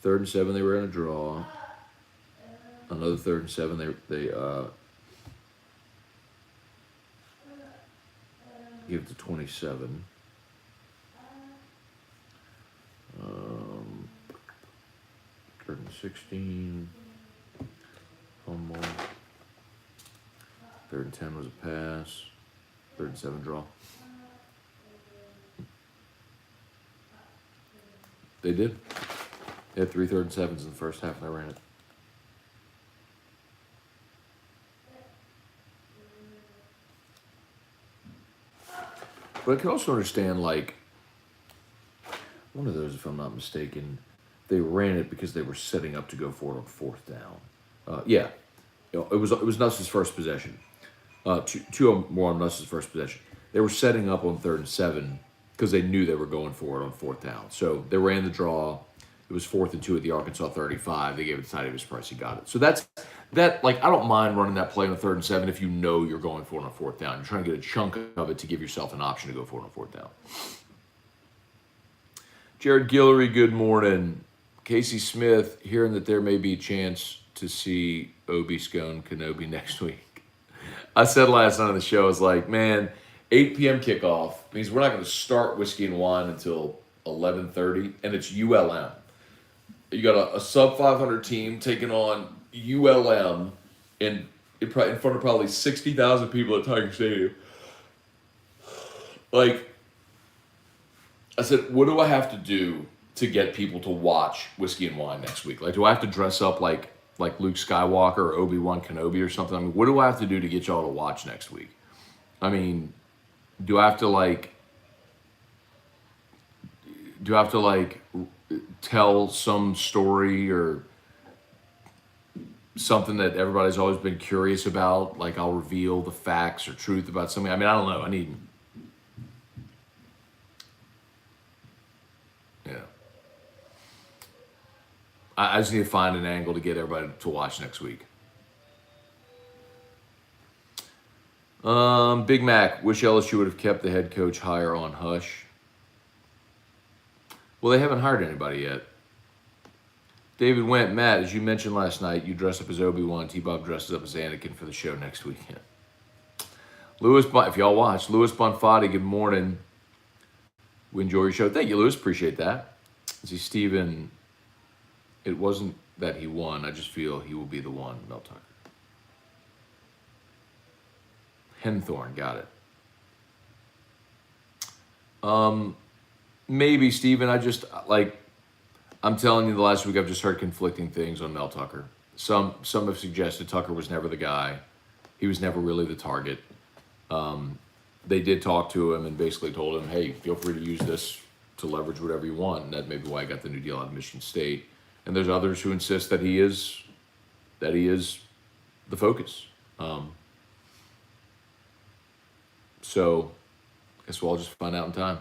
[SPEAKER 1] and 7, they were in a draw. Another 3rd and 7, they give it to 27. 3rd and 16. Fumble. 3rd and 10 was a pass. 3rd and 7 draw. They did. They had 3 3rd and 7s in the first half, and they ran it. But I can also understand, like, one of those, if I'm not mistaken, they ran it because they were setting up to go for it on 4th down. Yeah, it was Nuss's first possession. Two more on Nuss's first possession. They were setting up on 3rd and 7 because they knew they were going for it on 4th down. So they ran the draw. It was 4th and 2 at the Arkansas 35. They gave it to Ty Davis Price. He got it. So like, I don't mind running that play on 3rd and 7 if you know you're going for it on 4th down. You're trying to get a chunk of it to give yourself an option to go for it on 4th down. Jared Guillory, good morning. Casey Smith, hearing that there may be a chance to see Obi, Scone, Kenobi next week. I said last night on the show, I was like, man, 8 p.m. kickoff means we're not going to start Whiskey and Wine until 11:30, and it's ULM. You got a sub 500 team taking on ULM in front of probably 60,000 people at Tiger Stadium. Like, I said, what do I have to do to get people to watch Whiskey and Wine next week? Like, do I have to dress up like Luke Skywalker or Obi-Wan Kenobi or something? I mean, what do I have to do to get y'all to watch next week? I mean, do I have to tell some story or something that everybody's always been curious about? Like, I'll reveal the facts or truth about something. I mean, I don't know. I just need to find an angle to get everybody to watch next week. Big Mac, wish LSU would have kept the head coach hire on hush. Well, they haven't hired anybody yet. David Went, Matt, as you mentioned last night, you dress up as Obi-Wan, T-Bob dresses up as Anakin for the show next weekend. If y'all watch, Louis Bonfatti, good morning. We enjoy your show. Thank you, Louis. Appreciate that. See, Steven, it wasn't that he won. I just feel he will be the one. Mel Tucker. Henthorn, got it. Maybe, Steven, I'm telling you, the last week I've just heard conflicting things on Mel Tucker. Some have suggested Tucker was never the guy. He was never really the target. They did talk to him and basically told him, hey, feel free to use this to leverage whatever you want. And that may be why I got the new deal out of Michigan State. And there's others who insist that he is the focus. So I guess we'll all just find out in time.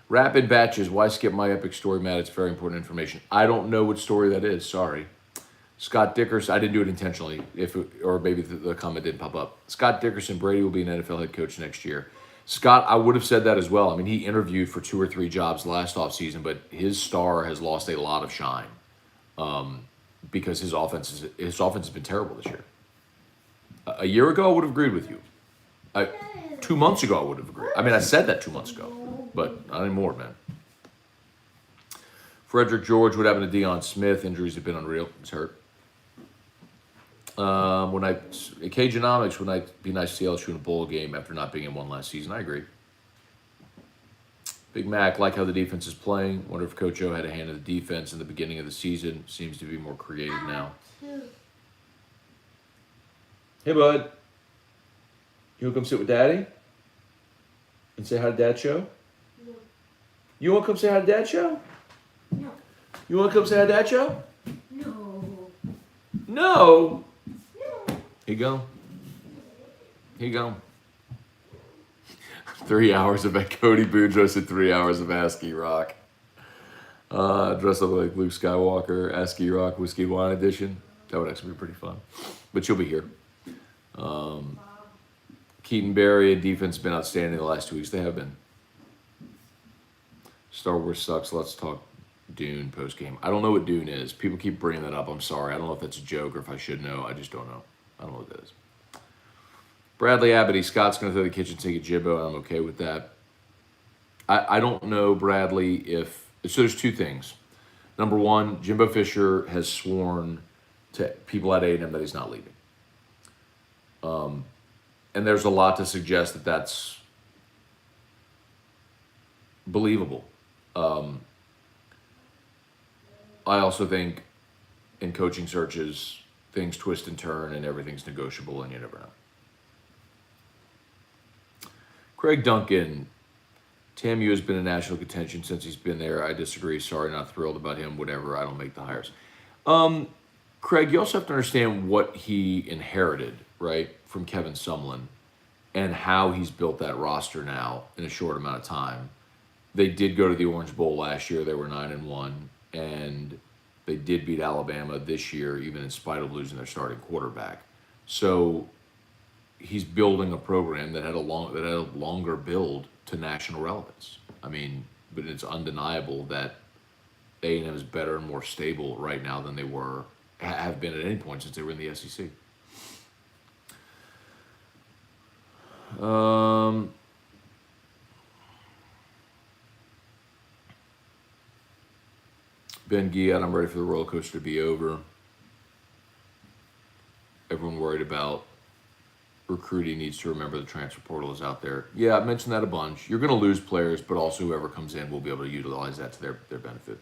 [SPEAKER 1] Rapid batches. Why skip my epic story, Matt? It's very important information. I don't know what story that is. Sorry. Scott Dickerson. I didn't do it intentionally. Or maybe the comment didn't pop up. Scott Dickerson. Brady will be an NFL head coach next year. Scott, I would have said that as well. I mean, he interviewed for 2 or 3 jobs last offseason, but his star has lost a lot of shine because his offense has been terrible this year. A year ago, I would have agreed with you. 2 months ago, I would have agreed. I mean, I said that 2 months ago, but not anymore, man. Frederick George, what happened to Deion Smith? Injuries have been unreal. He's hurt. Cajunomics would be nice to see LSU in a bowl game after not being in one last season. I agree. Big Mac, like how the defense is playing. Wonder if Coach O had a hand in the defense in the beginning of the season. Seems to be more creative now. Hey, bud. You want to come sit with Daddy? And say hi to Dad Show? No. You want to come say hi to Dad Show? No. You want to come say hi to Dad Show? No. No? No. Here you go. Here you go. 3 hours of Cody Boudreaux and 3 hours of ASCII Rock. Dress up like Luke Skywalker, ASCII Rock Whiskey Wine Edition. That would actually be pretty fun. But you'll be here. Keaton Berry and defense have been outstanding the last 2 weeks. They have been. Star Wars sucks. Let's talk Dune post game. I don't know what Dune is. People keep bringing that up. I'm sorry. I don't know if that's a joke or if I should know. I just don't know. I don't know what that is. Bradley Abity, Scott's going to throw the kitchen sink at Jimbo, and I'm okay with that. I don't know, Bradley, if... So there's two things. Number one, Jimbo Fisher has sworn to people at A&M that he's not leaving. And there's a lot to suggest that that's believable. I also think in coaching searches, things twist and turn and everything's negotiable and you never know. Craig Duncan, TAMU has been in national contention since he's been there. I disagree. Sorry, not thrilled about him. Whatever. I don't make the hires. Craig, you also have to understand what he inherited, right, from Kevin Sumlin and how he's built that roster now in a short amount of time. They did go to the Orange Bowl last year. They were 9-1, and they did beat Alabama this year, even in spite of losing their starting quarterback. So he's building a program that had a longer build to national relevance. I mean, but it's undeniable that A&M is better and more stable right now than they have been at any point since they were in the SEC. Ben Giat, I'm ready for the roller coaster to be over. Everyone worried about recruiting needs to remember the transfer portal is out there. Yeah, I mentioned that a bunch. You're going to lose players, but also whoever comes in will be able to utilize that to their benefit.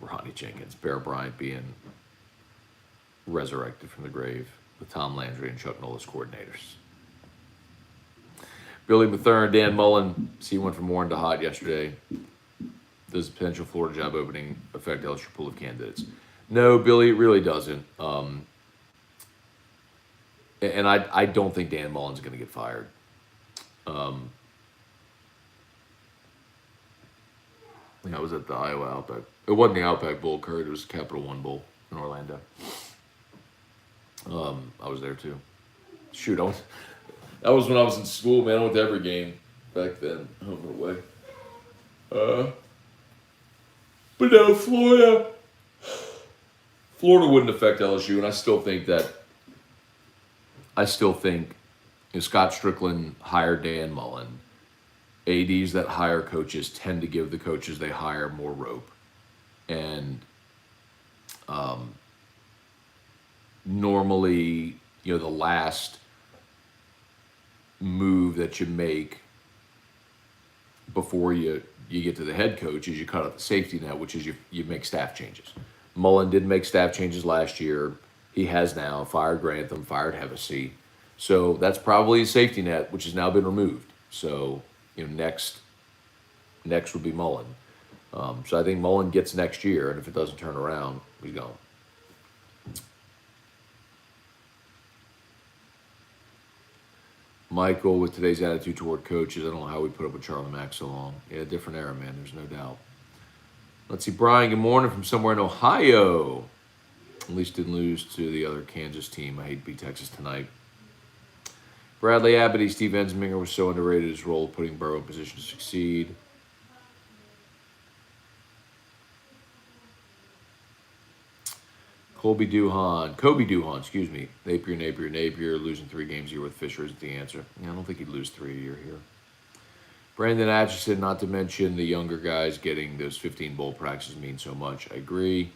[SPEAKER 1] Ronnie Jenkins, Bear Bryant being resurrected from the grave with Tom Landry and Chuck Noll as coordinators. Billy Mathern, Dan Mullen, he went from warm to hot yesterday. Does the potential Florida job opening affect LSU pool of candidates? No, Billy, it really doesn't. And I don't think Dan Mullen's going to get fired. I was at the Iowa Outback. It wasn't the Outback Bowl, Kurt. It was the Capital One Bowl in Orlando. I was there too. Shoot, that was when I was in school, man. I went to every game back then, home and away. But no, Florida wouldn't affect LSU, and I still think Scott Strickland hired Dan Mullen. ADs that hire coaches tend to give the coaches they hire more rope. And normally, the last move that you make before you get to the head coach is you cut out the safety net, which is you make staff changes. Mullen did make staff changes last year. He has now fired Grantham, fired Hevesy. So that's probably a safety net, which has now been removed. So, next would be Mullen. So I think Mullen gets next year, and if it doesn't turn around, he's gone. Michael, with today's attitude toward coaches, I don't know how we put up with Charlie Mack so long. Yeah, different era, man. There's no doubt. Let's see. Brian, good morning from somewhere in Ohio. At least didn't lose to the other Kansas team. I hate to beat Texas tonight. Bradley Abity, Steve Ensminger was so underrated his role putting Burrow in position to succeed. Kobe Duhan, excuse me. Napier, losing 3 games a year with Fisher isn't the answer. Yeah, I don't think he'd lose 3 a year here. Brandon Atchison, not to mention the younger guys getting those 15 bowl practices mean so much. I agree.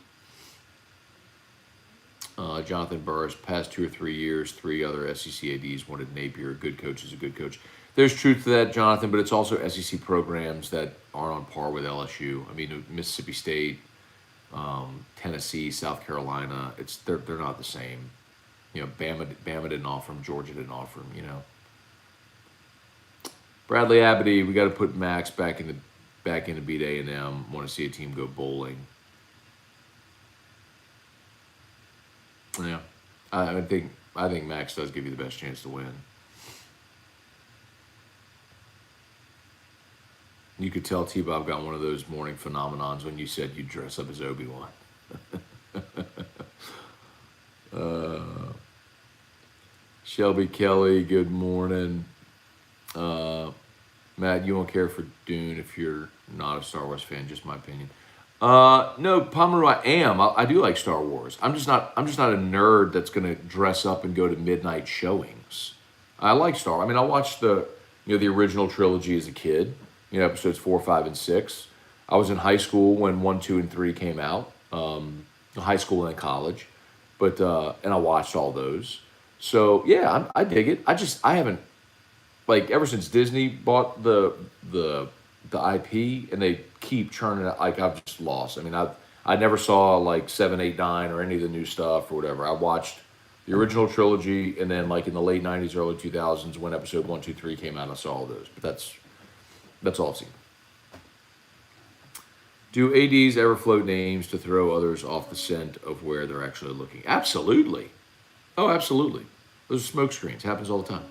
[SPEAKER 1] Jonathan Burris, past 2 or 3 years, 3 other SEC ADs wanted Napier. A good coach is a good coach. There's truth to that, Jonathan, but it's also SEC programs that aren't on par with LSU. I mean, Mississippi State, Tennessee, South Carolina, they're not the same. You know, Bama didn't offer him, Georgia didn't offer him, you know. Bradley Abity, we got to put Max back into beat A&M. Want to see a team go bowling. Yeah, I think Max does give you the best chance to win. You could tell T-Bob got one of those morning phenomenons when you said you'd dress up as Obi-Wan. Shelby Kelly, good morning. Matt, you won't care for Dune if you're not a Star Wars fan, just my opinion. No, Pomeroy, I am. I do like Star Wars. I'm just not a nerd that's gonna dress up and go to midnight showings. I like Star Wars. I mean, I watched the original trilogy as a kid. You know, episodes 4, 5, and 6. I was in high school when 1, 2, and 3 came out. High school and college, but and I watched all those. So yeah, I dig it. I haven't, like, ever since Disney bought the IP and they keep churning it. Like, I've just lost. I mean, I never saw like 7, 8, 9 or any of the new stuff or whatever. I watched the original trilogy, and then like in the late 90s, early 2000s, when episode 1, 2, 3 came out, I saw all those. But that's all I've seen. Do ADs ever float names to throw others off the scent of where they're actually looking? Absolutely. Oh, absolutely. Those are smoke screens. Happens all the time.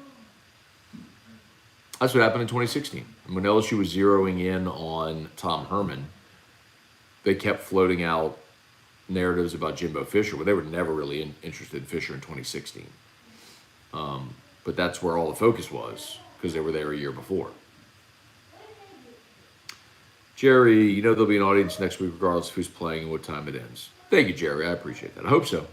[SPEAKER 1] That's what happened in 2016. When LSU was zeroing in on Tom Herman, they kept floating out narratives about Jimbo Fisher, but they were never really interested in Fisher in 2016. But that's where all the focus was, because they were there a year before. Jerry, you know there'll be an audience next week regardless of who's playing and what time it ends. Thank you, Jerry. I appreciate that. I hope so.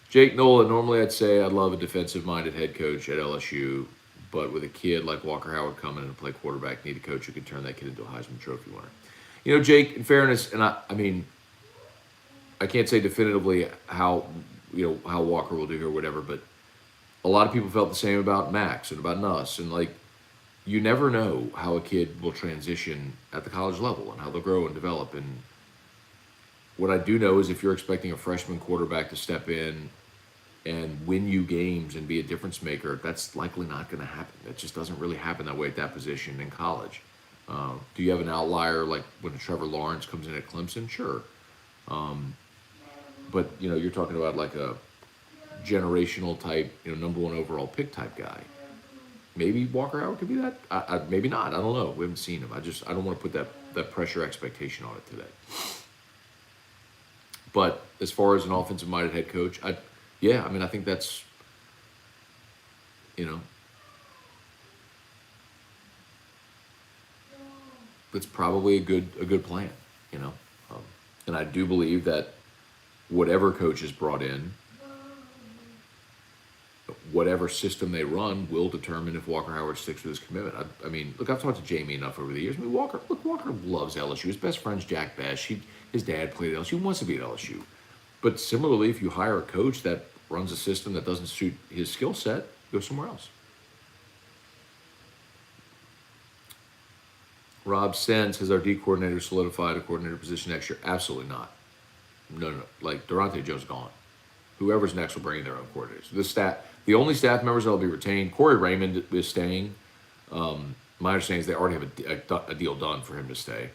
[SPEAKER 1] Jake Nola, normally I'd say I'd love a defensive-minded head coach at LSU, but with a kid like Walker Howard coming in to play quarterback, need a coach who can turn that kid into a Heisman Trophy winner. You know, Jake, in fairness, and I mean, I can't say definitively how Walker will do here or whatever, but a lot of people felt the same about Max and about Nuss, and like, you never know how a kid will transition at the college level and how they'll grow and develop. And what I do know is if you're expecting a freshman quarterback to step in and win you games and be a difference maker, that's likely not going to happen. It just doesn't really happen that way at that position in college. Do you have an outlier like when Trevor Lawrence comes in at Clemson? Sure. But, you know, you're talking about like a generational type, number 1 overall pick type guy. Maybe Walker Howard could be that. Maybe not. I don't know. We haven't seen him. I don't want to put that pressure expectation on it today. But as far as an offensive-minded head coach, I think that's, that's probably a good plan, and I do believe that whatever coach is brought in, whatever system they run will determine if Walker Howard sticks with his commitment. I mean, look, I've talked to Jamie enough over the years. I mean, Walker loves LSU. His best friend's Jack Bash. His dad played at LSU. He wants to be at LSU. But similarly, if you hire a coach that runs a system that doesn't suit his skill set, go somewhere else. Rob Sense, has our D coordinator solidified a coordinator position next year? Absolutely not. No. Like, Durante Joe's gone. Whoever's next will bring in their own coordinators. The only staff members that will be retained, Corey Raymond is staying. My understanding is they already have a deal done for him to stay.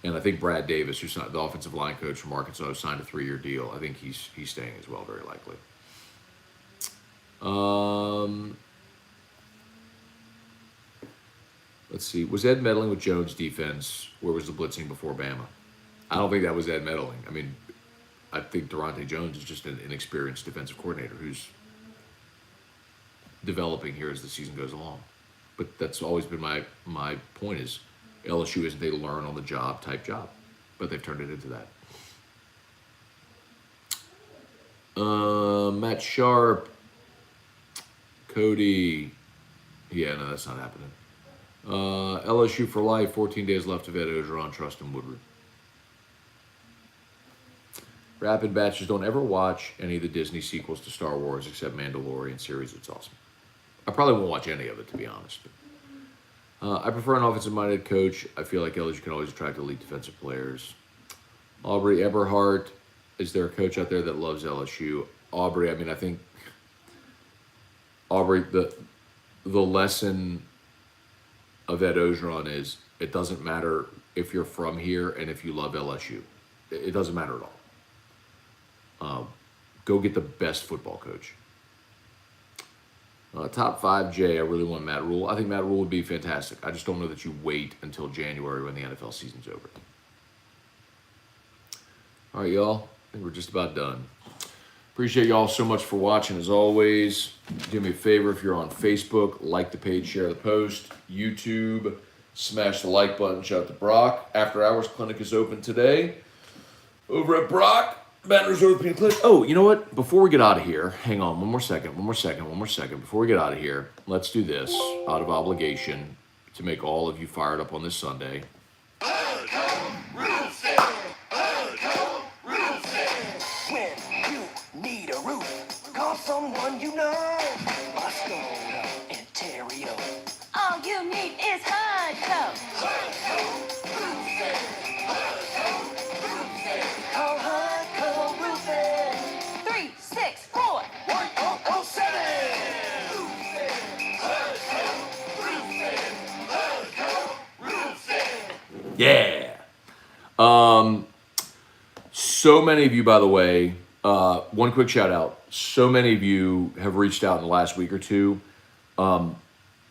[SPEAKER 1] And I think Brad Davis, who's the offensive line coach from Arkansas, signed a 3-year deal. I think he's staying as well, very likely. Let's see. Was Ed meddling with Jones' defense? Where was the blitzing before Bama? I don't think that was Ed meddling. I mean, I think Durante Jones is just an inexperienced defensive coordinator who's developing here as the season goes along. But that's always been my point is LSU isn't a learn-on-the-job type job. But they've turned it into that. Matt Sharp. Cody. Yeah, no, that's not happening. LSU for life, 14 days left of Ed Ogeron, trust in Woodward. Rapid batches. Don't ever watch any of the Disney sequels to Star Wars except Mandalorian series. It's awesome. I probably won't watch any of it, to be honest. I prefer an offensive-minded coach. I feel like LSU can always attract elite defensive players. Aubrey Eberhardt. Is there a coach out there that loves LSU? Aubrey, I mean, I think Aubrey, the lesson of Ed Ogeron is it doesn't matter if you're from here and if you love LSU. It doesn't matter at all. Go get the best football coach. Top 5, Jay, I really want Matt Rule. I think Matt Rule would be fantastic. I just don't know that you wait until January when the NFL season's over. All right, y'all. I think we're just about done. Appreciate y'all so much for watching, as always. Do me a favor, if you're on Facebook, like the page, share the post. YouTube, smash the like button. Shout out to Brock. After Hours Clinic is open today. Over at Brock. Banners Orthopedic Clinic. Oh, you know what? Before we get out of here, hang on one more second. Before we get out of here, let's do this out of obligation to make all of you fired up on this Sunday.
[SPEAKER 2] When you need a roof, call someone you know. Scone and Terrio.
[SPEAKER 3] All you need is Hudco.
[SPEAKER 2] Call Hudco Roofing.
[SPEAKER 3] 364.
[SPEAKER 2] 1007.
[SPEAKER 1] Yeah. So many of you, by the way, one quick shout out. So many of you have reached out in the last week or two.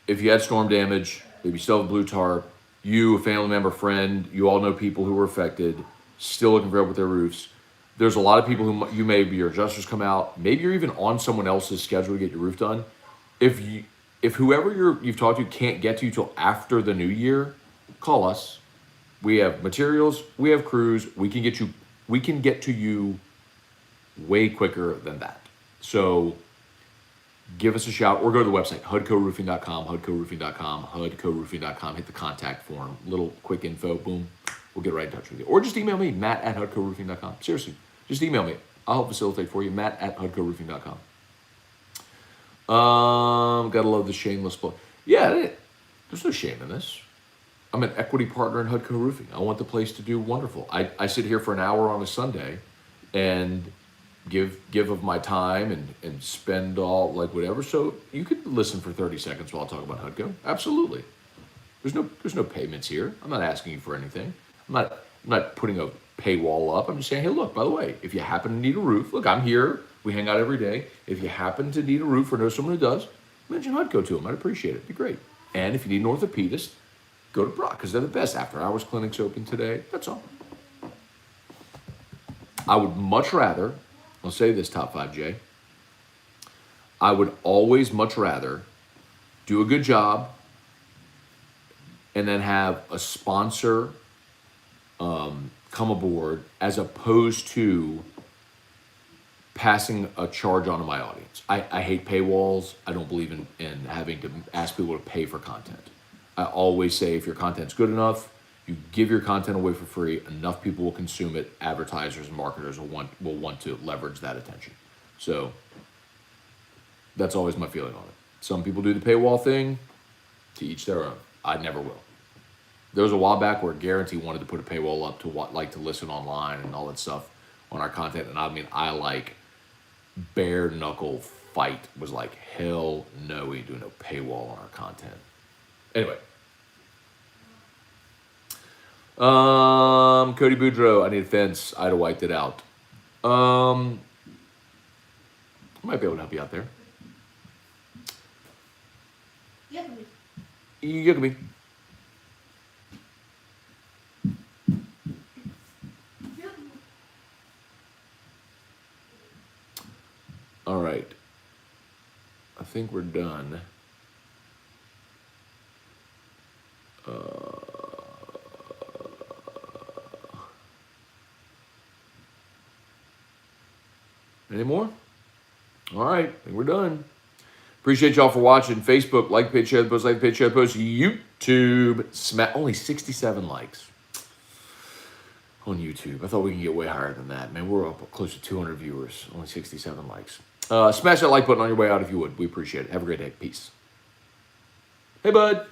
[SPEAKER 1] If you had storm damage, if you still have a blue tarp, you, a family member, friend, you all know people who were affected, still looking for help with their roofs. There's a lot of people who you maybe your adjusters come out. Maybe you're even on someone else's schedule to get your roof done. If whoever you've talked to can't get to you till after the new year, call us. We have materials, we have crews, we can get to you way quicker than that. So give us a shout or go to the website, hudcoroofing.com, hudcoroofing.com, hit the contact form, little quick info, boom, we'll get right in touch with you. Or just email me, matt@hudcoroofing.com. Seriously, just email me. I'll help facilitate for you, matt@hudcoroofing.com. Gotta love the shameless plug. Yeah, there's no shame in this. I'm an equity partner in Hudco Roofing. I want the place to do wonderful. I sit here for an hour on a Sunday and give of my time and spend all like whatever. So you could listen for 30 seconds while I talk about Hudco. Absolutely. There's no payments here. I'm not asking you for anything. I'm not putting a paywall up. I'm just saying, hey, look, by the way, if you happen to need a roof, look, I'm here. We hang out every day. If you happen to need a roof or know someone who does, mention Hudco to them. I'd appreciate it. It'd be great. And if you need an orthopedist, go to Brock because they're the best. After Hours Clinic's open today. That's all. I would much rather, I'll say this, Top 5J, I would always much rather do a good job and then have a sponsor come aboard as opposed to passing a charge on to my audience. I hate paywalls. I don't believe in having to ask people to pay for content. I always say if your content's good enough, you give your content away for free, enough people will consume it, advertisers and marketers will want to leverage that attention. So that's always my feeling on it. Some people do the paywall thing, to each their own. I never will. There was a while back where Guarantee wanted to put a paywall up to listen online and all that stuff on our content. And I mean, I like bare knuckle fight was like, hell no, we ain't doing no paywall on our content. Anyway. Cody Boudreaux, I need a fence. I'd have wiped it out. I might be able to help you out there. You can be. All right. I think we're done. Any more? All right, I think we're done. Appreciate y'all for watching. Facebook, like the page, share the post, like the page, share the post. YouTube, only 67 likes. on YouTube. I thought we could get way higher than that. Man, we're up close to 200 viewers, only 67 likes. Smash that like button on your way out if you would. We appreciate it. Have a great day. Peace. Hey, bud.